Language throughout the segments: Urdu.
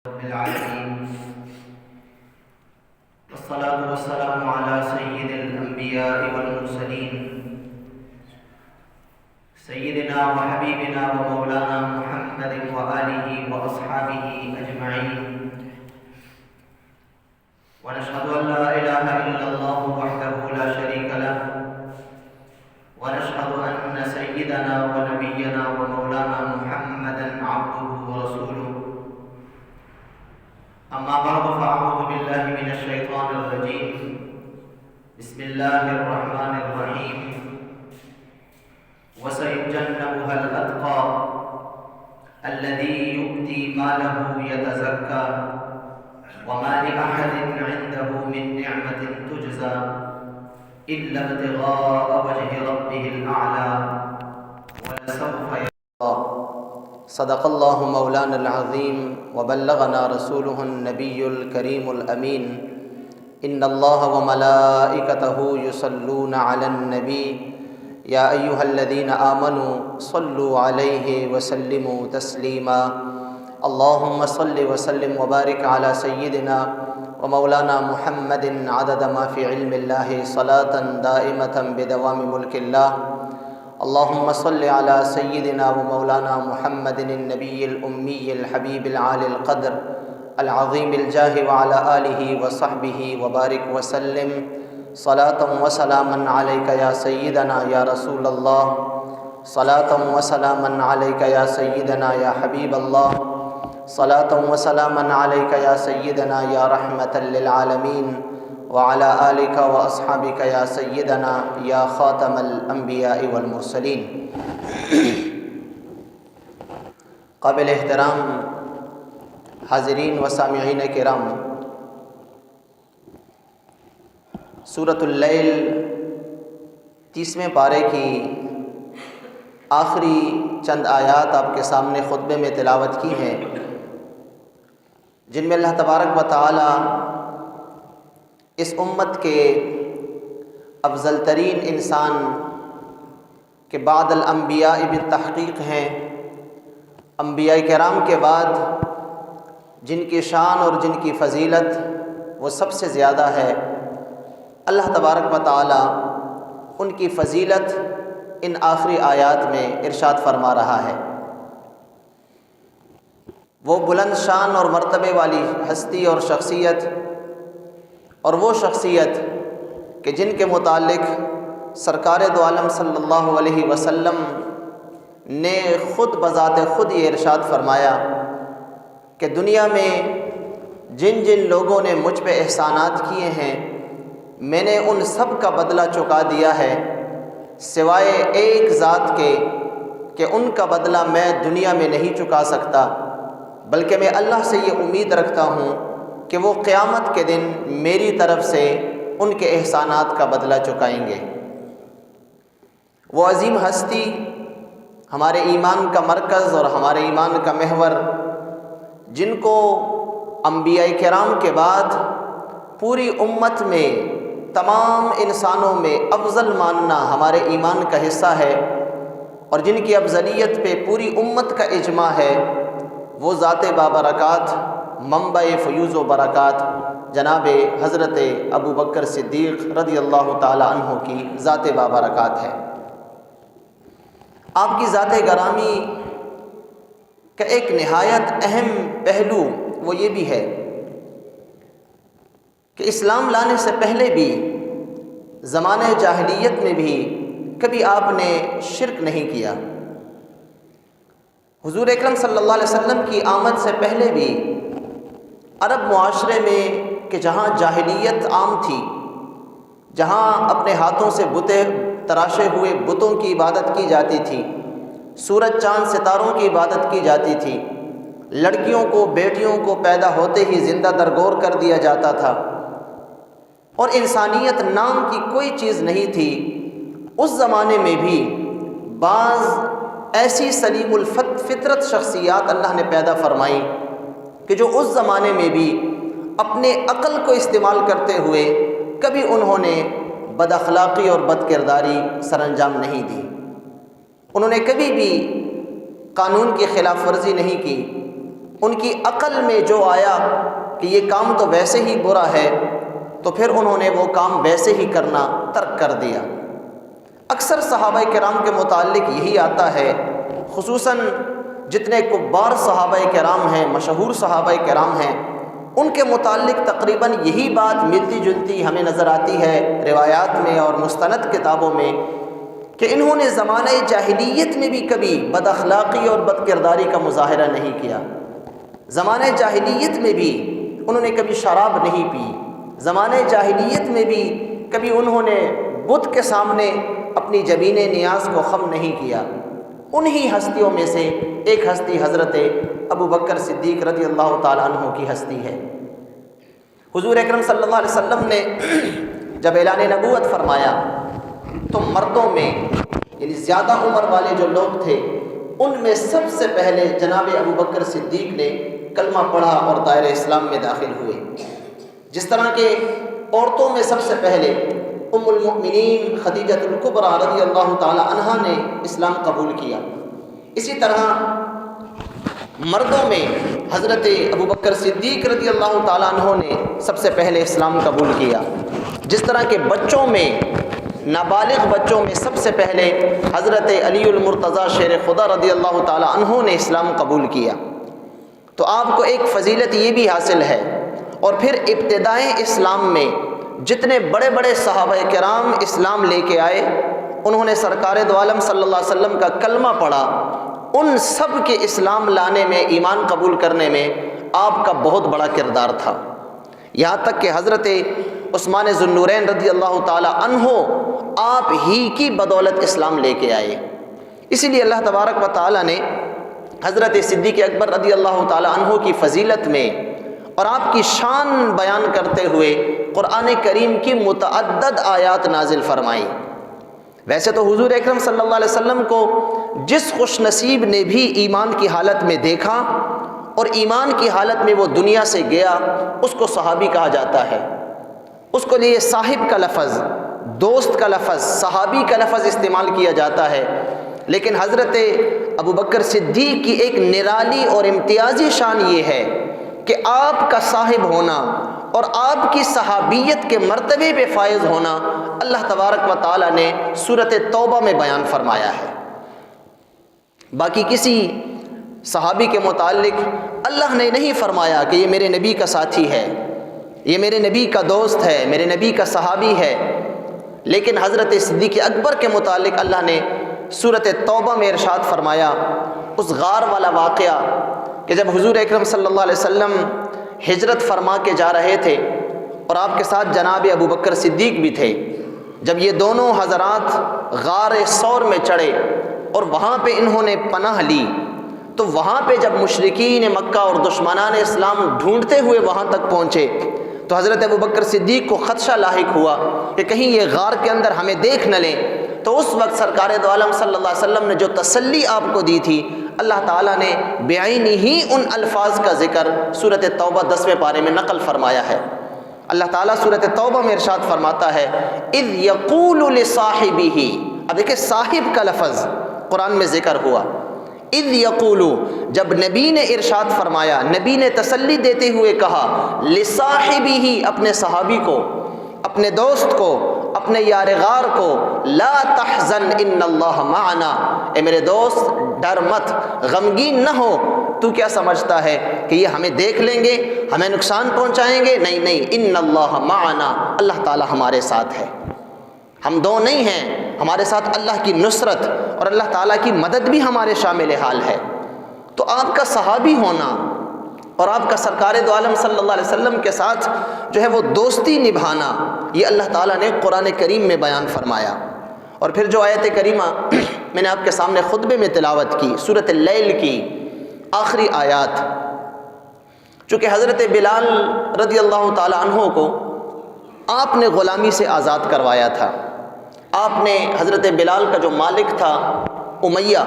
رب العالمين والصلاة والسلام على سيد الأنبياء والمرسلين سيدنا وحبيبنا ومولانا محمد وآله وأصحابه أجمعين ونشهد أن لا إله إلا الله وحده لا شريك له ونشهد أن سيدنا ونبينا ومولانا محمدا عبده ورسوله أما بعد فأعوذ بالله من الشيطان الرجيم بسم الله الرحمن الرحيم وسيجنبها الأتقى الذي يؤتي ماله يتزكى وما لأحد عنده من نعمة تجزى إلا ابتغاء وجه ربه الأعلى ولسوف يرضى صدق الله مولانا العظيم وبلغنا رسوله النبي الكريم الأمين إن الله وملائكته يصلون على النبي يا أيها الذين آمنوا صلوا عليه وسلموا تسليما اللهم صل وسلم وبارك على سيدنا ومولانا محمد عدد ما في علم الله صلاة دائمة بدوام ملك الله اللهم صل على سيدنا ومولانا محمد النبي الأمي الحبيب العالي القدر العظيم الجاه وعلى آله وصحبه وبارك وسلم صلاة وسلاما عليك يا سيدنا يا رسول الله صلاة وسلاما عليك يا سيدنا يا حبيب الله صلاة وسلاما عليك يا سيدنا يا رحمة للعالمين وعلى آلك وأصحابك يا سيدنا يا خاتم الأنبياء والمرسلين قابل احترام حاضرین و سامعین کرام، سورۃ اللیل 30ویں پارے کی آخری چند آیات آپ کے سامنے خطبے میں تلاوت کی ہیں، جن میں اللہ تبارک و تعالی اس امت کے افضل ترین انسان کے بعد الانبیاء بالتحقیق ہیں، انبیاء کرام کے بعد جن کی شان اور جن کی فضیلت وہ سب سے زیادہ ہے، اللہ تبارک و تعالی ان کی فضیلت ان آخری آیات میں ارشاد فرما رہا ہے۔ وہ بلند شان اور مرتبے والی ہستی اور شخصیت، اور وہ شخصیت کہ جن کے متعلق سرکار دو عالم صلی اللہ علیہ وسلم نے خود بذات خود یہ ارشاد فرمایا کہ دنیا میں جن جن لوگوں نے مجھ پہ احسانات کیے ہیں میں نے ان سب کا بدلہ چکا دیا ہے، سوائے ایک ذات کے کہ ان کا بدلہ میں دنیا میں نہیں چکا سکتا، بلکہ میں اللہ سے یہ امید رکھتا ہوں کہ وہ قیامت کے دن میری طرف سے ان کے احسانات کا بدلہ چکائیں گے۔ وہ عظیم ہستی، ہمارے ایمان کا مرکز اور ہمارے ایمان کا محور، جن کو انبیاء کرام کے بعد پوری امت میں تمام انسانوں میں افضل ماننا ہمارے ایمان کا حصہ ہے، اور جن کی افضلیت پہ پوری امت کا اجماع ہے، وہ ذات بابرکات، منبع فیوز و برکات جناب حضرت ابو بکر صدیق رضی اللہ تعالی عنہ کی ذات بابرکات ہے۔ آپ کی ذات گرامی کا ایک نہایت اہم پہلو وہ یہ بھی ہے کہ اسلام لانے سے پہلے بھی زمانہ جاہلیت میں بھی کبھی آپ نے شرک نہیں کیا۔ حضور اکرم صلی اللہ علیہ وسلم کی آمد سے پہلے بھی عرب معاشرے میں کہ جہاں جاہلیت عام تھی، جہاں اپنے ہاتھوں سے تراشے ہوئے بتوں کی عبادت کی جاتی تھی، سورج چاند ستاروں کی عبادت کی جاتی تھی، لڑکیوں کو بیٹیوں کو پیدا ہوتے ہی زندہ درگور کر دیا جاتا تھا، اور انسانیت نام کی کوئی چیز نہیں تھی، اس زمانے میں بھی بعض ایسی سلیم الفطرت شخصیات اللہ نے پیدا فرمائی کہ جو اس زمانے میں بھی اپنے عقل کو استعمال کرتے ہوئے کبھی انہوں نے بد اخلاقی اور بد کرداری سر انجام نہیں دی، انہوں نے کبھی بھی قانون کی خلاف ورزی نہیں کی، ان کی عقل میں جو آیا کہ یہ کام تو ویسے ہی برا ہے، تو پھر انہوں نے وہ کام ویسے ہی کرنا ترک کر دیا۔ اکثر صحابہ کرام کے متعلق یہی آتا ہے، خصوصاً جتنے کبار صحابہ کرام ہیں، مشہور صحابہ کرام ہیں، ان کے متعلق تقریباً یہی بات ملتی جلتی ہمیں نظر آتی ہے روایات میں اور مستند کتابوں میں، کہ انہوں نے زمانہ جاہلیت میں بھی کبھی بد اخلاقی اور بد کرداری کا مظاہرہ نہیں کیا۔ زمانہ جاہلیت میں بھی انہوں نے کبھی شراب نہیں پی، زمانہ جاہلیت میں بھی کبھی انہوں نے بت کے سامنے اپنی جبین نیاز کو خم نہیں کیا۔ انہی ہستیوں میں سے ایک ہستی حضرت ابو بکر صدیق رضی اللہ تعالیٰ عنہ کی ہستی ہے۔ حضور اکرم صلی اللہ علیہ وسلم نے جب اعلان نبوت فرمایا تو مردوں میں یعنی زیادہ عمر والے جو لوگ تھے ان میں سب سے پہلے جناب ابو بکر صدیق نے کلمہ پڑھا اور دائرہ اسلام میں داخل ہوئے، جس طرح کہ عورتوں میں سب سے پہلے ام المؤمنین خدیجہ الکبریٰ رضی اللہ تعالی عنہا نے اسلام قبول کیا، اسی طرح مردوں میں حضرت ابو بکر صدیق رضی اللہ تعالیٰ عنہ نے سب سے پہلے اسلام قبول کیا، جس طرح کہ بچوں میں نابالغ بچوں میں سب سے پہلے حضرت علی المرتضیٰ شیر خدا رضی اللہ تعالیٰ عنہ نے اسلام قبول کیا۔ تو آپ کو ایک فضیلت یہ بھی حاصل ہے، اور پھر ابتدائے اسلام میں جتنے بڑے بڑے صحابہ کرام اسلام لے کے آئے، انہوں نے سرکار دو عالم صلی اللہ علیہ وسلم کا کلمہ پڑھا، ان سب کے اسلام لانے میں، ایمان قبول کرنے میں آپ کا بہت بڑا کردار تھا، یہاں تک کہ حضرت عثمان ذو النورین رضی اللہ تعالی عنہ آپ ہی کی بدولت اسلام لے کے آئے۔ اسی لیے اللہ تبارک و تعالی نے حضرت صدیق اکبر رضی اللہ تعالی عنہ کی فضیلت میں اور آپ کی شان بیان کرتے ہوئے قرآن کریم کی متعدد آیات نازل فرمائی۔ ویسے تو حضور اکرم صلی اللہ علیہ وسلم کو جس خوش نصیب نے بھی ایمان کی حالت میں دیکھا اور ایمان کی حالت میں وہ دنیا سے گیا، اس کو صحابی کہا جاتا ہے، اس کو لیے صاحب کا لفظ، دوست کا لفظ، صحابی کا لفظ استعمال کیا جاتا ہے، لیکن حضرت ابو بکر صدیق کی ایک نرالی اور امتیازی شان یہ ہے کہ آپ کا صاحب ہونا اور آپ کی صحابیت کے مرتبے پہ فائز ہونا اللہ تبارک و تعالی نے سورۃ توبہ میں بیان فرمایا ہے۔ باقی کسی صحابی کے متعلق اللہ نے نہیں فرمایا کہ یہ میرے نبی کا ساتھی ہے، یہ میرے نبی کا دوست ہے، میرے نبی کا صحابی ہے، لیکن حضرت صدیق اکبر کے متعلق اللہ نے سورۃ توبہ میں ارشاد فرمایا، اس غار والا واقعہ کہ جب حضور اکرم صلی اللہ علیہ وسلم ہجرت فرما کے جا رہے تھے اور آپ کے ساتھ جناب ابو بکر صدیق بھی تھے، جب یہ دونوں حضرات غار ثور میں چڑھے اور وہاں پہ انہوں نے پناہ لی، تو وہاں پہ جب مشرکین مکہ اور دشمنان اسلام ڈھونڈتے ہوئے وہاں تک پہنچے تو حضرت ابو بکر صدیق کو خدشہ لاحق ہوا کہ کہیں یہ غار کے اندر ہمیں دیکھ نہ لیں۔ تو اس وقت سرکار دو عالم صلی اللہ علیہ وسلم نے جو تسلی آپ کو دی تھی، اللہ تعالیٰ نے بعینی ہی ان الفاظ کا ذکر سورۃ توبہ 10ویں پارے میں نقل فرمایا ہے۔ اللہ تعالیٰ سورۃ توبہ میں ارشاد فرماتا ہے، اذ یقول لصاحبہ، اب دیکھیں صاحب کا لفظ قرآن میں ذکر ہوا، اذ یقول، جب نبی نے ارشاد فرمایا، نبی نے تسلی دیتے ہوئے کہا، لصاحبہ، اپنے صحابی کو، اپنے دوست کو، اپنے یار غار کو، لا تحزن ان اللہ معنا، اے میرے دوست ڈر مت، غمگین نہ ہو، تو کیا سمجھتا ہے کہ یہ ہمیں دیکھ لیں گے، ہمیں نقصان پہنچائیں گے؟ نہیں نہیں، ان اللہ معنا، اللہ تعالیٰ ہمارے ساتھ ہے، ہم دو نہیں ہیں، ہمارے ساتھ اللہ کی نصرت اور اللہ تعالیٰ کی مدد بھی ہمارے شامل حال ہے۔ تو آپ کا صحابی ہونا اور آپ کا سرکار دو عالم صلی اللہ علیہ وسلم کے ساتھ جو ہے وہ دوستی نبھانا، یہ اللہ تعالیٰ نے قرآن کریم میں بیان فرمایا۔ اور پھر جو آیت کریمہ میں نے آپ کے سامنے خطبے میں تلاوت کی، سورۃ اللیل کی آخری آیات، چونکہ حضرت بلال رضی اللہ تعالی عنہ کو آپ نے غلامی سے آزاد کروایا تھا، آپ نے حضرت بلال کا جو مالک تھا امیہ،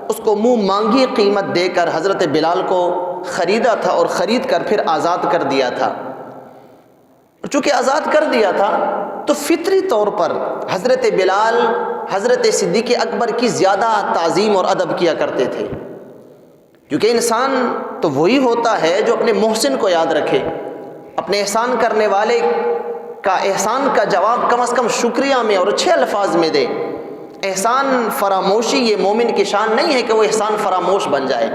اس کو منہ مانگی قیمت دے کر حضرت بلال کو خریدا تھا اور خرید کر پھر آزاد کر دیا تھا۔ چونکہ آزاد کر دیا تھا تو فطری طور پر حضرت بلال حضرت صدیق اکبر کی زیادہ تعظیم اور ادب کیا کرتے تھے، کیونکہ انسان تو وہی ہوتا ہے جو اپنے محسن کو یاد رکھے، اپنے احسان کرنے والے کا احسان کا جواب کم از کم شکریہ میں اور اچھے الفاظ میں دے۔ احسان فراموشی یہ مومن کی شان نہیں ہے کہ وہ احسان فراموش بن جائے۔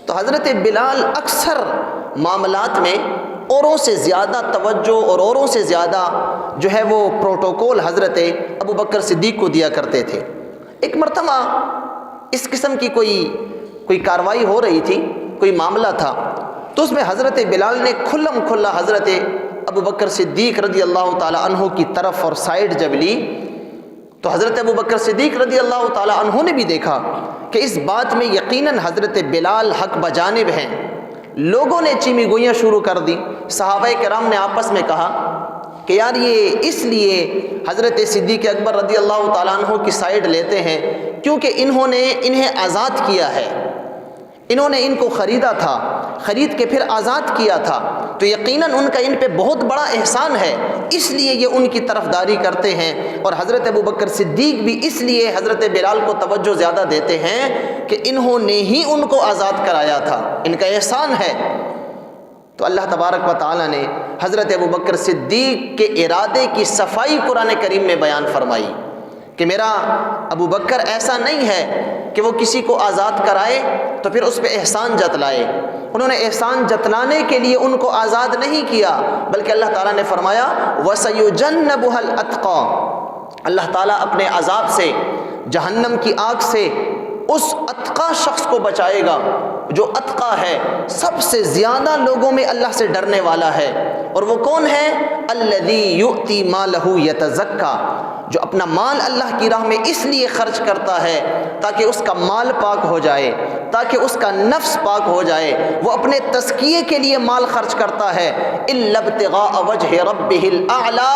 تو حضرت بلال اکثر معاملات میں اوروں سے زیادہ توجہ اور اوروں سے زیادہ جو ہے وہ پروٹوکول حضرت ابو بکر صدیق کو دیا کرتے تھے۔ ایک مرتبہ اس قسم کی کوئی کارروائی ہو رہی تھی، کوئی معاملہ تھا، تو اس میں حضرت بلال نے کھلم کھلا حضرت ابو بکر صدیق رضی اللہ تعالی عنہ کی طرف اور سائڈ جب لی تو حضرت ابو بکر صدیق رضی اللہ تعالی عنہ نے بھی دیکھا کہ اس بات میں یقیناً حضرت بلال حق بجانب ہیں۔ لوگوں نے چیمی گوئیاں شروع کر دی۔ صحابہ کرام نے آپس میں کہا کہ یار یہ اس لیے حضرت صدیق اکبر رضی اللہ تعالیٰ عنہ کی سائڈ لیتے ہیں کیونکہ انہوں نے انہیں آزاد کیا ہے، انہوں نے ان کو خریدا تھا، خرید کے پھر آزاد کیا تھا، تو یقیناً ان کا ان پہ بہت بڑا احسان ہے، اس لیے یہ ان کی طرفداری کرتے ہیں۔ اور حضرت ابو بکر صدیق بھی اس لیے حضرت بلال کو توجہ زیادہ دیتے ہیں کہ انہوں نے ہی ان کو آزاد کرایا تھا، ان کا احسان ہے۔ تو اللہ تبارک و تعالیٰ نے حضرت ابو بکر صدیق کے ارادے کی صفائی قرآن کریم میں بیان فرمائی کہ میرا ابو بکر ایسا نہیں ہے کہ وہ کسی کو آزاد کرائے تو پھر اس پہ احسان جتلائے۔ انہوں نے احسان جتلانے کے لیے ان کو آزاد نہیں کیا، بلکہ اللہ تعالیٰ نے فرمایا وَسَيُجَنَّبُهَا الْأَتْقَى، اللہ تعالیٰ اپنے عذاب سے، جہنم کی آگ سے اس اتقا شخص کو بچائے گا جو اتقا ہے، سب سے زیادہ لوگوں میں اللہ سے ڈرنے والا ہے۔ اور وہ کون ہے؟ الذی یؤتی مالہ یتزکا، جو اپنا مال اللہ کی راہ میں اس لیے خرچ کرتا ہے تاکہ اس کا مال پاک ہو جائے، تاکہ اس کا نفس پاک ہو جائے۔ وہ اپنے تزکیے کے لیے مال خرچ کرتا ہے۔ الا ابتغاء وجہ ربہ الاعلی،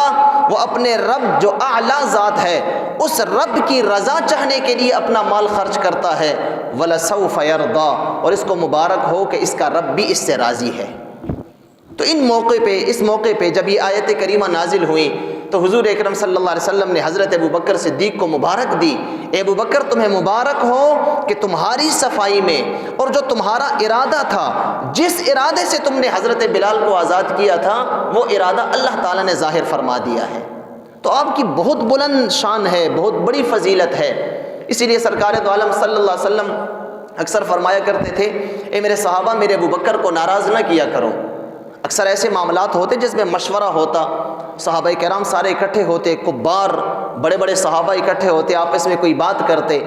وہ اپنے رب جو اعلیٰ ذات ہے اس رب کی رضا چاہنے کے لیے اپنا مال خرچ کرتا ہے۔ وَلَسَوْفَ يَرْضَى، اور اس کو مبارک ہو کہ اس کا رب بھی اس سے راضی ہے۔ تو اس موقع پہ جب یہ آیت کریمہ نازل ہوئی تو حضور اکرم صلی اللہ علیہ وسلم نے حضرت ابو بکر صدیق کو مبارک دی۔ اے ابو بکر تمہیں مبارک ہو کہ تمہاری صفائی میں اور جو تمہارا ارادہ تھا، جس ارادے سے تم نے حضرت بلال کو آزاد کیا تھا، وہ ارادہ اللہ تعالیٰ نے ظاہر فرما دیا ہے۔ تو آپ کی بہت بلند شان ہے، بہت بڑی فضیلت ہے۔ اسی لیے سرکار دو عالم صلی اللہ علیہ وسلم اکثر فرمایا کرتے تھے اے میرے صحابہ میرے ابو بکر کو ناراض نہ کیا کرو۔ اکثر ایسے معاملات ہوتے جس میں مشورہ ہوتا، صحابہ کرام سارے اکٹھے ہوتے، کبار بڑے بڑے صحابہ اکٹھے ہوتے، آپس میں کوئی بات کرتے،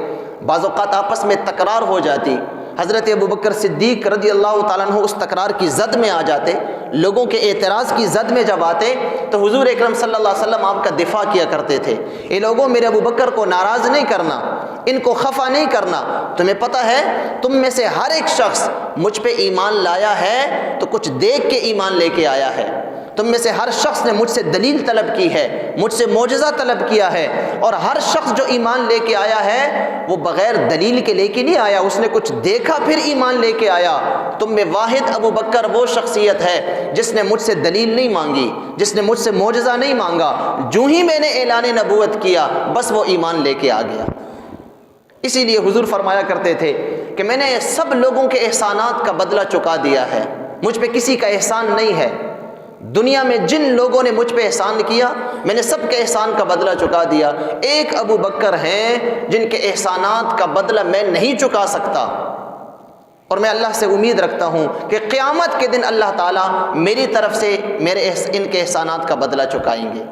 بعض اوقات آپس میں تکرار ہو جاتی، حضرت ابو بکر صدیق رضی اللہ تعالیٰ عنہ اس تکرار کی زد میں آ جاتے، لوگوں کے اعتراض کی زد میں جب آتے تو حضور اکرم صلی اللہ علیہ وسلم آپ کا دفاع کیا کرتے تھے۔ اے لوگوں میرے ابو بکر کو ناراض نہیں کرنا، ان کو خفا نہیں کرنا، تمہیں پتہ ہے تم میں سے ہر ایک شخص مجھ پہ ایمان لایا ہے تو کچھ دیکھ کے ایمان لے کے آیا ہے، تم میں سے ہر شخص نے مجھ سے دلیل طلب کی ہے، مجھ سے معجزہ طلب کیا ہے، اور ہر شخص جو ایمان لے کے آیا ہے وہ بغیر دلیل کے لے کے نہیں آیا، اس نے کچھ دیکھا پھر ایمان لے کے آیا۔ تم میں واحد ابو بکر وہ شخصیت ہے جس نے مجھ سے دلیل نہیں مانگی، جس نے مجھ سے معجزہ نہیں مانگا، جو ہی میں نے اعلان نبوت کیا بس وہ ایمان لے کے آ گیا۔ اسی لیے حضور فرمایا کرتے تھے کہ میں نے سب لوگوں کے احسانات کا بدلہ چکا دیا ہے، مجھ پہ کسی کا احسان نہیں ہے، دنیا میں جن لوگوں نے مجھ پہ احسان کیا میں نے سب کے احسان کا بدلہ چکا دیا، ایک ابو بکر ہیں جن کے احسانات کا بدلہ میں نہیں چکا سکتا، اور میں اللہ سے امید رکھتا ہوں کہ قیامت کے دن اللہ تعالیٰ میری طرف سے ان کے احسانات کا بدلہ چکائیں گے۔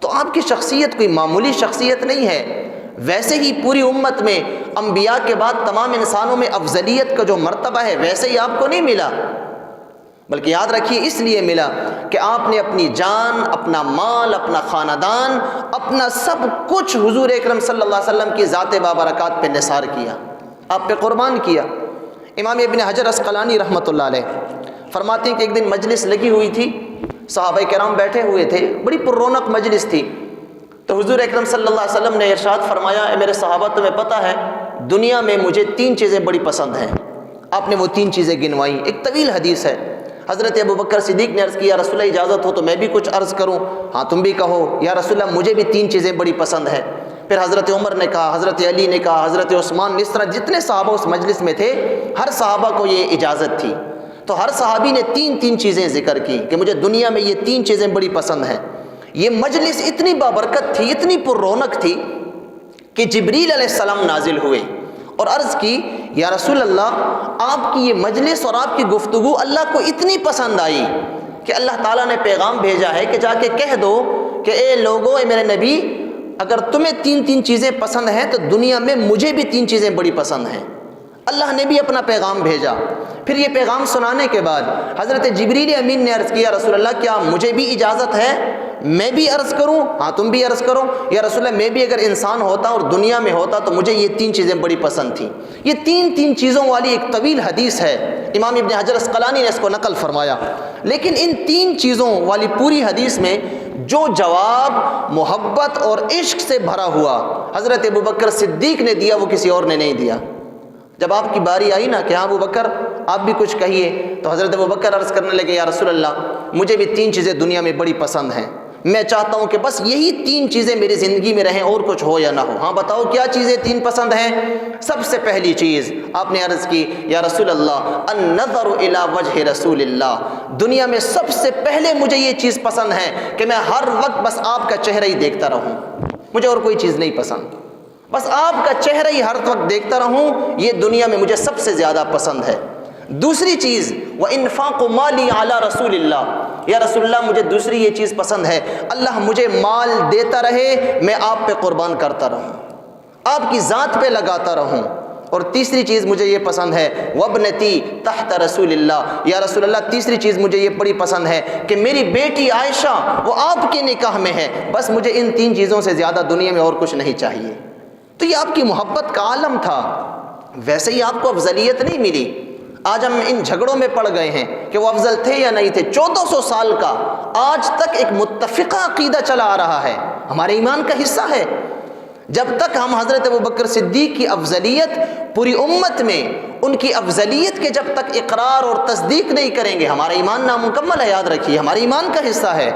تو آپ کی شخصیت کوئی معمولی شخصیت نہیں ہے۔ ویسے ہی پوری امت میں انبیاء کے بعد تمام انسانوں میں افضلیت کا جو مرتبہ ہے ویسے ہی آپ کو نہیں ملا، بلکہ یاد رکھیے اس لیے ملا کہ آپ نے اپنی جان، اپنا مال، اپنا خاندان، اپنا سب کچھ حضور اکرم صلی اللہ علیہ وسلم کی ذات بابرکات پہ نثار کیا، آپ پہ قربان کیا۔ امام ابن حجر عسقلانی رحمۃ اللہ علیہ فرماتے ہیں کہ ایک دن مجلس لگی ہوئی تھی، صحابہ کرام بیٹھے ہوئے تھے، بڑی پر رونق مجلس تھی، تو حضور اکرم صلی اللہ علیہ وسلم نے ارشاد فرمایا اے میرے صحابہ تمہیں پتہ ہے دنیا میں مجھے 3 چیزیں بڑی پسند ہیں۔ آپ نے وہ 3 چیزیں گنوائیں، ایک طویل حدیث ہے۔ حضرت ابو بکر صدیق نے عرض کیا یا رسول اللہ اجازت ہو تو میں بھی کچھ عرض کروں؟ ہاں تم بھی کہو۔ یا رسول اللہ مجھے بھی 3 چیزیں بڑی پسند ہیں۔ پھر حضرت عمر نے کہا، حضرت علی نے کہا، حضرت عثمان، اس طرح جتنے صحابہ اس مجلس میں تھے ہر صحابہ کو یہ اجازت تھی۔ تو ہر صحابی نے تین چیزیں ذکر کی کہ مجھے دنیا میں یہ 3 چیزیں بڑی پسند ہیں۔ یہ مجلس اتنی بابرکت تھی، اتنی پر رونق تھی کہ جبریل علیہ السلام نازل ہوئے اور عرض کی یا رسول اللہ، آپ کی یہ مجلس اور آپ کی گفتگو اللہ کو اتنی پسند آئی کہ اللہ تعالیٰ نے پیغام بھیجا ہے کہ جا کے کہہ دو کہ اے لوگو، اے میرے نبی، اگر تمہیں 3 چیزیں پسند ہیں تو دنیا میں مجھے بھی 3 چیزیں بڑی پسند ہیں۔ اللہ نے بھی اپنا پیغام بھیجا۔ پھر یہ پیغام سنانے کے بعد حضرت جبریل امین نے عرض کیا رسول اللہ، کیا مجھے بھی اجازت ہے میں بھی عرض کروں؟ ہاں تم بھی عرض کرو۔ یا رسول اللہ، میں بھی اگر انسان ہوتا اور دنیا میں ہوتا تو مجھے یہ 3 چیزیں بڑی پسند تھیں۔ یہ 3 چیزوں والی ایک طویل حدیث ہے، امام ابن حجر اسقلانی نے اس کو نقل فرمایا، لیکن ان 3 چیزوں والی پوری حدیث میں جو جواب محبت اور عشق سے بھرا ہوا حضرت ابوبکر صدیق نے دیا، وہ کسی اور نے نہیں دیا۔ جب آپ کی باری آئی نا کہ ہاں ابوبکر آپ بھی کچھ کہیے، تو حضرت ابوبکر عرض کرنے لگے یا رسول اللہ، مجھے بھی 3 چیزیں دنیا میں بڑی پسند ہیں، میں چاہتا ہوں کہ بس یہی 3 چیزیں میری زندگی میں رہیں، اور کچھ ہو یا نہ ہو۔ ہاں بتاؤ کیا چیزیں 3 پسند ہیں؟ سب سے پہلی چیز آپ نے عرض کی یا رسول اللہ، النظر الی وجہ رسول اللہ، دنیا میں سب سے پہلے مجھے یہ چیز پسند ہے کہ میں ہر وقت بس آپ کا چہرہ ہی دیکھتا رہوں، مجھے اور کوئی چیز نہیں پسند، بس آپ کا چہرہ ہی ہر وقت دیکھتا رہوں، یہ دنیا میں مجھے سب سے زیادہ پسند ہے۔ دوسری چیز وَإِنفَاقُ مَالِي عَلَى رَسُولِ اللَّهِ، یا رسول اللہ مجھے دوسری یہ چیز پسند ہے، اللہ مجھے مال دیتا رہے، میں آپ پہ قربان کرتا رہوں، آپ کی ذات پہ لگاتا رہوں۔ اور تیسری چیز مجھے یہ پسند ہے وَابْنَتِي تحت رسول اللہ، یا رسول اللہ تیسری چیز مجھے یہ بڑی پسند ہے کہ میری بیٹی عائشہ وہ آپ کے نکاح میں ہے، بس مجھے ان 3 چیزوں سے زیادہ دنیا میں اور کچھ نہیں چاہیے۔ تو یہ آپ کی محبت کا عالم تھا، ویسے ہی آپ کو افضلیت نہیں ملی۔ آج ہم ان جھگڑوں میں پڑ گئے ہیں کہ وہ افضل تھے یا نہیں تھے۔ 1400 سال کا آج تک ایک متفقہ عقیدہ چلا آ رہا ہے، ہمارے ایمان کا حصہ ہے۔ جب تک ہم حضرت ابوبکر صدیق کی افضلیت پوری امت میں، ان کی افضلیت کے جب تک اقرار اور تصدیق نہیں کریں گے، ہمارا ایمان نامکمل ہے۔ یاد رکھیے ہمارے ایمان کا حصہ ہے۔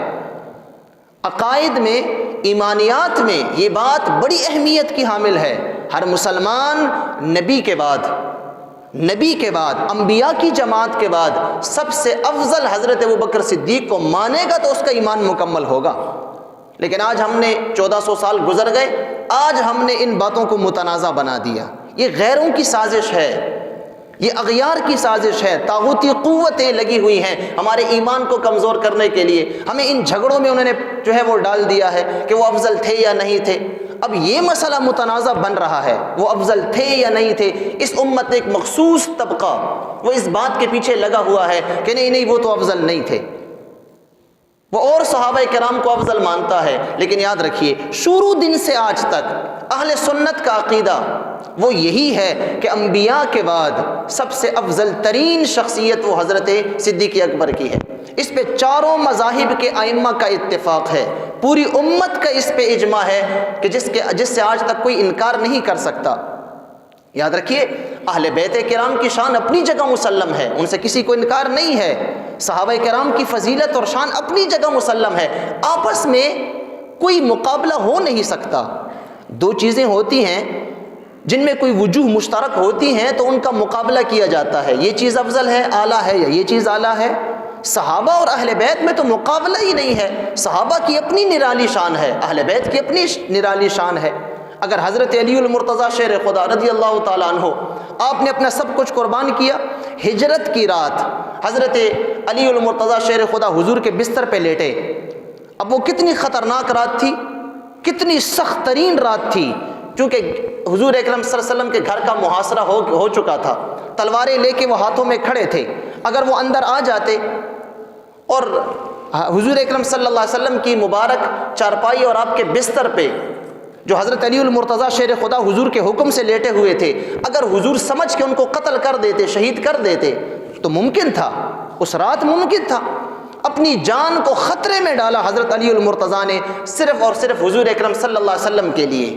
عقائد میں، ایمانیات میں یہ بات بڑی اہمیت کی حامل ہے۔ ہر مسلمان نبی کے بعد انبیاء کی جماعت کے بعد سب سے افضل حضرت ابوبکر صدیق کو مانے گا تو اس کا ایمان مکمل ہوگا۔ لیکن آج ہم نے 1400 سال گزر گئے، آج ہم نے ان باتوں کو متنازع بنا دیا۔ یہ غیروں کی سازش ہے، یہ اغیار کی سازش ہے، طاغوتی قوتیں لگی ہوئی ہیں ہمارے ایمان کو کمزور کرنے کے لیے۔ ہمیں ان جھگڑوں میں انہوں نے جو ہے وہ ڈال دیا ہے کہ وہ افضل تھے یا نہیں تھے۔ اب یہ مسئلہ متنازع بن رہا ہے، وہ افضل تھے یا نہیں تھے۔ اس امت ایک مخصوص طبقہ وہ اس بات کے پیچھے لگا ہوا ہے کہ نہیں وہ تو افضل نہیں تھے، وہ اور صحابہ کرام کو افضل مانتا ہے۔ لیکن یاد رکھیے شروع دن سے آج تک اہل سنت کا عقیدہ وہ یہی ہے کہ انبیاء کے بعد سب سے افضل ترین شخصیت وہ حضرت صدیق اکبر کی ہے۔ اس پہ چاروں مذاہب کے ائمہ کا اتفاق ہے، پوری امت کا اس پہ اجماع ہے کہ جس سے آج تک کوئی انکار نہیں کر سکتا۔ یاد رکھیے اہل بیت کرام کی شان اپنی جگہ مسلم ہے، ان سے کسی کو انکار نہیں ہے۔ صحابہ کرام کی فضیلت اور شان اپنی جگہ مسلم ہے، آپس میں کوئی مقابلہ ہو نہیں سکتا۔ 2 چیزیں ہوتی ہیں جن میں کوئی وجوہ مشترک ہوتی ہیں تو ان کا مقابلہ کیا جاتا ہے، یہ چیز افضل ہے، اعلیٰ ہے، یا یہ چیز اعلیٰ ہے۔ صحابہ اور اہل بیت میں تو مقابلہ ہی نہیں ہے، صحابہ کی اپنی نرالی شان ہے، اہل بیت کی اپنی نرالی شان ہے۔ اگر حضرت علی المرتضیٰ شیر خدا رضی اللہ تعالیٰ عنہ آپ نے اپنا سب کچھ قربان کیا، ہجرت کی رات حضرت علی المرتضیٰ شیر خدا حضور کے بستر پہ لیٹے، اب وہ کتنی خطرناک رات تھی، کتنی سخت ترین رات تھی، چونکہ حضور اکرم صلی اللہ علیہ وسلم کے گھر کا محاصرہ ہو چکا تھا، تلواریں لے کے وہ ہاتھوں میں کھڑے تھے۔ اگر وہ اندر آ جاتے اور حضور اکرم صلی اللہ علیہ وسلم کی مبارک چارپائی اور آپ کے بستر پہ جو حضرت علی المرتضیٰ شیر خدا حضور کے حکم سے لیٹے ہوئے تھے، اگر حضور سمجھ کے ان کو قتل کر دیتے، شہید کر دیتے تو ممکن تھا، اس رات ممکن تھا۔ اپنی جان کو خطرے میں ڈالا حضرت علی المرتضیٰ نے صرف اور صرف حضور اکرم صلی اللہ علیہ وسلم کے لیے۔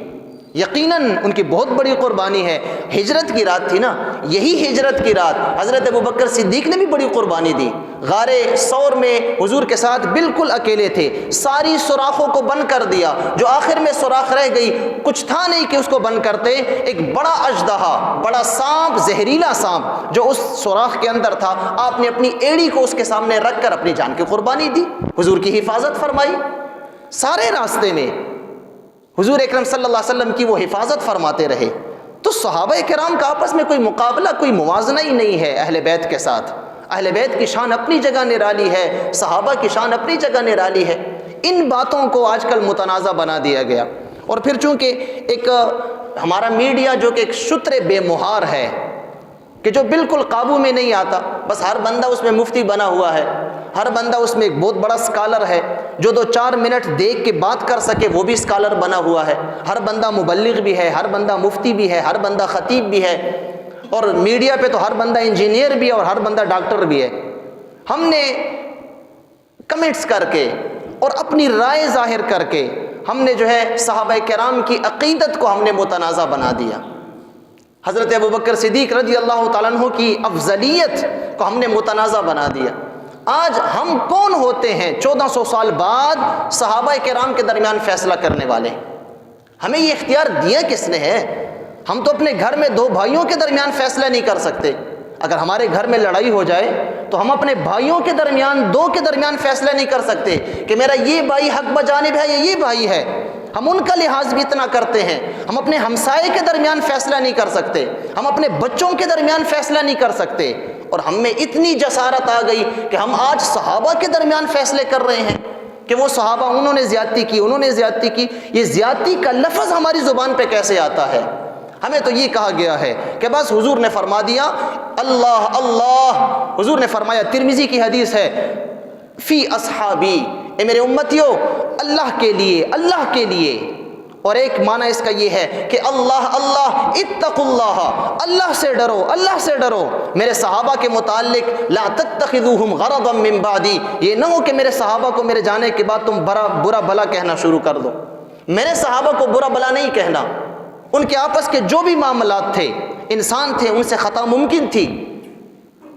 یقیناً ان کی بہت بڑی قربانی ہے۔ ہجرت کی رات تھی نا، یہی ہجرت کی رات حضرت ابوبکر صدیق نے بھی بڑی قربانی دی۔ غار ثور میں حضور کے ساتھ بالکل اکیلے تھے، ساری سوراخوں کو بند کر دیا، جو آخر میں سوراخ رہ گئی کچھ تھا نہیں کہ اس کو بند کرتے، ایک بڑا اژدہا، بڑا سانپ، زہریلا سانپ جو اس سوراخ کے اندر تھا، آپ نے اپنی ایڑی کو اس کے سامنے رکھ کر اپنی جان کی قربانی دی، حضور کی حفاظت فرمائی۔ سارے راستے میں حضور اکرم صلی اللہ علیہ وسلم کی وہ حفاظت فرماتے رہے۔ تو صحابہ کرام کا آپس میں کوئی مقابلہ، کوئی موازنہ ہی نہیں ہے اہل بیت کے ساتھ۔ اہل بیت کی شان اپنی جگہ نرالی ہے، صحابہ کی شان اپنی جگہ نرالی ہے۔ ان باتوں کو آج کل متنازع بنا دیا گیا، اور پھر چونکہ ایک ہمارا میڈیا جو کہ ایک شتر بے مہار ہے کہ جو بالکل قابو میں نہیں آتا، بس ہر بندہ اس میں مفتی بنا ہوا ہے، ہر بندہ اس میں ایک بہت بڑا اسکالر ہے، جو 2-4 منٹ دیکھ کے بات کر سکے وہ بھی اسکالر بنا ہوا ہے، ہر بندہ مبلغ بھی ہے، ہر بندہ مفتی بھی ہے، ہر بندہ خطیب بھی ہے، اور میڈیا پہ تو ہر بندہ انجینئر بھی ہے اور ہر بندہ ڈاکٹر بھی ہے۔ ہم نے کمنٹس کر کے اور اپنی رائے ظاہر کر کے ہم نے جو ہے صحابہ کرام کی عقیدت کو ہم نے متنازع بنا دیا، حضرت ابوبکر صدیق رضی اللہ تعالیٰ عنہ کی افضلیت کو ہم نے متنازع بنا دیا۔ آج ہم کون ہوتے ہیں 1400 سال بعد صحابہ کرام کے درمیان فیصلہ کرنے والے؟ ہمیں یہ اختیار دیا کس نے ہے؟ ہم تو اپنے گھر میں 2 بھائیوں کے درمیان فیصلہ نہیں کر سکتے۔ اگر ہمارے گھر میں لڑائی ہو جائے تو ہم اپنے بھائیوں کے درمیان 2 کے درمیان فیصلہ نہیں کر سکتے کہ میرا یہ بھائی حق بجانب ہے یا یہ بھائی ہے۔ ہم ان کا لحاظ بھی اتنا کرتے ہیں، ہم اپنے ہمسائے کے درمیان فیصلہ نہیں کر سکتے، ہم اپنے بچوں کے درمیان فیصلہ نہیں کر سکتے، اور ہم میں اتنی جسارت آ گئی کہ ہم آج صحابہ کے درمیان فیصلے کر رہے ہیں کہ وہ صحابہ انہوں نے زیادتی کی، انہوں نے زیادتی کی۔ یہ زیادتی کا لفظ ہماری زبان پہ کیسے آتا ہے؟ ہمیں تو یہ کہا گیا ہے کہ بس حضور نے فرما دیا اللہ اللہ، حضور نے فرمایا، ترمذی کی حدیث ہے، فی اصحابی، اے میرے امتیوں، اللہ کے لیے، اللہ کے لیے۔ اور ایک معنی اس کا یہ ہے کہ اللہ اللہ، اتقوا اللہ، اللہ سے ڈرو، اللہ سے ڈرو۔ میرے صحابہ کے متعلق لا تتخذوہم غرضا من بعدی، یہ نہ ہو کہ میرے صحابہ کو میرے جانے کے بعد تم برا بلا کہنا شروع کر دو۔ میرے صحابہ کو برا بلا نہیں کہنا، ان کے آپس کے جو بھی معاملات تھے، انسان تھے، ان سے خطا ممکن تھی،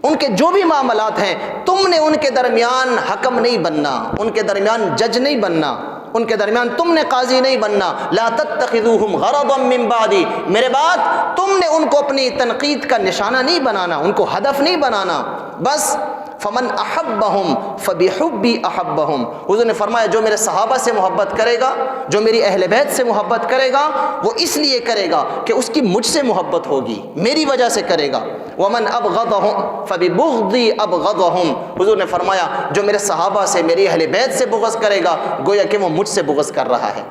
ان کے جو بھی معاملات ہیں تم نے ان کے درمیان حکم نہیں بننا، ان کے درمیان جج نہیں بننا، ان کے درمیان تم نے قاضی نہیں بننا۔ لا تتخذوہم غرضا من بعدی، میرے بعد تم نے ان کو اپنی تنقید کا نشانہ نہیں بنانا، ان کو ہدف نہیں بنانا۔ بس فمن احبہم فبحبی احبہم، حضور نے فرمایا جو میرے صحابہ سے محبت کرے گا، جو میری اہل بیت سے محبت کرے گا، وہ اس لیے کرے گا کہ اس کی مجھ سے محبت ہوگی، میری وجہ سے کرے گا۔ ومن ابغضہم فببغضی ابغضہم، حضور نے فرمایا جو میرے صحابہ سے، میری اہل بیت سے بغض کرے گا، گویا کہ وہ مجھ سے بغض کر رہا ہے۔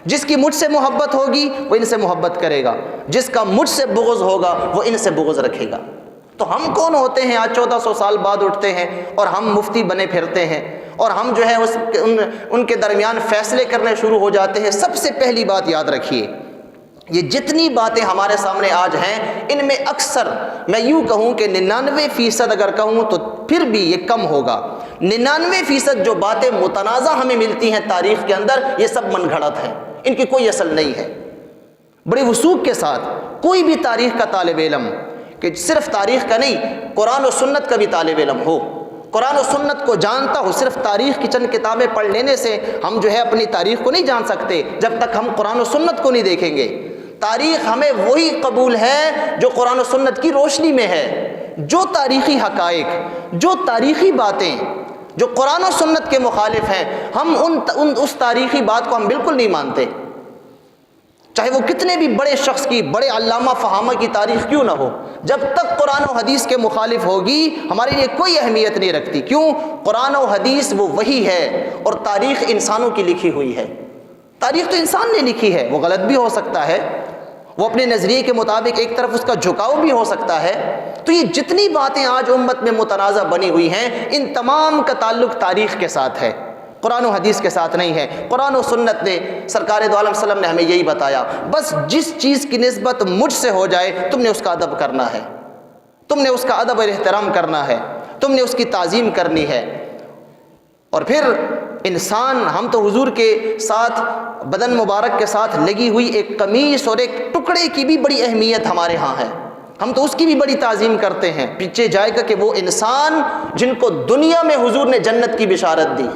جس کی مجھ سے محبت ہوگی وہ ان سے محبت کرے گا، جس کا مجھ سے بغض ہوگا وہ ان سے بغض رکھے گا۔ تو ہم کون ہوتے ہیں آج 1400 سال بعد اٹھتے ہیں اور ہم مفتی بنے پھرتے ہیں اور ہم جو ہے ان کے درمیان فیصلے کرنے شروع ہو جاتے ہیں؟ سب سے پہلی بات یاد رکھیے، یہ جتنی باتیں ہمارے سامنے آج ہیں ان میں اکثر میں یوں کہوں کہ 99% اگر کہوں تو پھر بھی یہ کم ہوگا، 99% جو باتیں متنازع ہمیں ملتی ہیں تاریخ کے اندر، یہ سب من گھڑت ہے، ان کی کوئی اصل نہیں ہے۔ بڑی وثوق کے ساتھ کوئی بھی تاریخ کا طالب علم، کہ صرف تاریخ کا نہیں، قرآن و سنت کا بھی طالب علم ہو، قرآن و سنت کو جانتا ہو، صرف تاریخ کی چند کتابیں پڑھ لینے سے ہم جو ہے اپنی تاریخ کو نہیں جان سکتے جب تک ہم قرآن و سنت کو نہیں دیکھیں گے۔ تاریخ ہمیں وہی قبول ہے جو قرآن و سنت کی روشنی میں ہے، جو تاریخی حقائق، جو تاریخی باتیں جو قرآن و سنت کے مخالف ہیں، ہم اس تاریخی بات کو ہم بالکل نہیں مانتے، چاہے وہ کتنے بھی بڑے شخص کی، بڑے علامہ فہامہ کی تاریخ کیوں نہ ہو، جب تک قرآن و حدیث کے مخالف ہوگی ہمارے لیے کوئی اہمیت نہیں رکھتی۔ کیوں؟ قرآن و حدیث وہ وحی ہے اور تاریخ انسانوں کی لکھی ہوئی ہے۔ تاریخ تو انسان نے لکھی ہے، وہ غلط بھی ہو سکتا ہے، وہ اپنے نظریے کے مطابق ایک طرف اس کا جھکاؤ بھی ہو سکتا ہے۔ تو یہ جتنی باتیں آج امت میں متنازع بنی ہوئی ہیں، ان تمام کا تعلق تاریخ کے ساتھ ہے، قرآن و حدیث کے ساتھ نہیں ہے۔ قرآن و سنت نے، سرکار دو عالم وسلم نے ہمیں یہی بتایا، بس جس چیز کی نسبت مجھ سے ہو جائے تم نے اس کا ادب کرنا ہے، تم نے اس کا ادب اور احترام کرنا ہے، تم نے اس کی تعظیم کرنی ہے۔ اور پھر انسان، ہم تو حضور کے ساتھ بدن مبارک کے ساتھ لگی ہوئی ایک قمیص اور ایک ٹکڑے کی بھی بڑی اہمیت ہمارے ہاں ہے، ہم تو اس کی بھی بڑی تعظیم کرتے ہیں۔ پیچھے جائے گا کہ وہ انسان جن کو دنیا میں حضور نے جنت کی بشارت دی،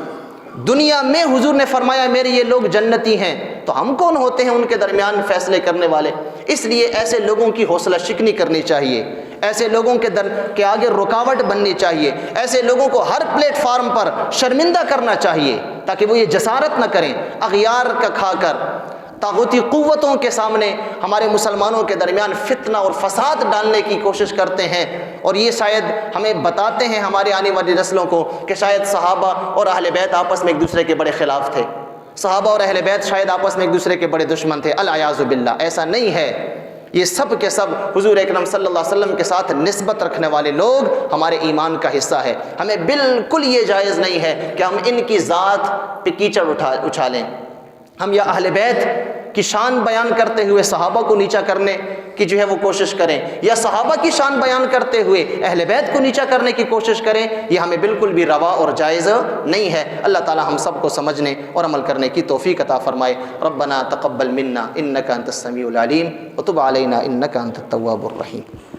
دنیا میں حضور نے فرمایا میرے یہ لوگ جنتی ہیں، تو ہم کون ہوتے ہیں ان کے درمیان فیصلے کرنے والے؟ اس لیے ایسے لوگوں کی حوصلہ شکنی کرنی چاہیے، ایسے لوگوں کے آگے رکاوٹ بننی چاہیے، ایسے لوگوں کو ہر پلیٹ فارم پر شرمندہ کرنا چاہیے تاکہ وہ یہ جسارت نہ کریں اغیار کا کھا کر طاغوتی قوتوں کے سامنے ہمارے مسلمانوں کے درمیان فتنہ اور فساد ڈالنے کی کوشش کرتے ہیں۔ اور یہ شاید ہمیں بتاتے ہیں ہمارے آنے والی نسلوں کو کہ شاید صحابہ اور اہل بیت آپس میں ایک دوسرے کے بڑے خلاف تھے، صحابہ اور اہل بیت شاید آپس میں ایک دوسرے کے بڑے دشمن تھے، العیاذ باللہ۔ ایسا نہیں ہے، یہ سب کے سب حضور اکرم صلی اللہ علیہ وسلم کے ساتھ نسبت رکھنے والے لوگ ہمارے ایمان کا حصہ ہے۔ ہمیں بالکل یہ جائز نہیں ہے کہ ہم ان کی ذات پہ کیچڑ اچھالیں، ہم یا اہل بیت کی شان بیان کرتے ہوئے صحابہ کو نیچا کرنے کی جو ہے وہ کوشش کریں، یا صحابہ کی شان بیان کرتے ہوئے اہل بیت کو نیچا کرنے کی کوشش کریں، یہ ہمیں بالکل بھی روا اور جائز نہیں ہے۔ اللہ تعالی ہم سب کو سمجھنے اور عمل کرنے کی توفیق عطا فرمائے۔ ربنا تقبل منا انک انت السمیع العلیم وتب علینا انک انت التواب الرحیم۔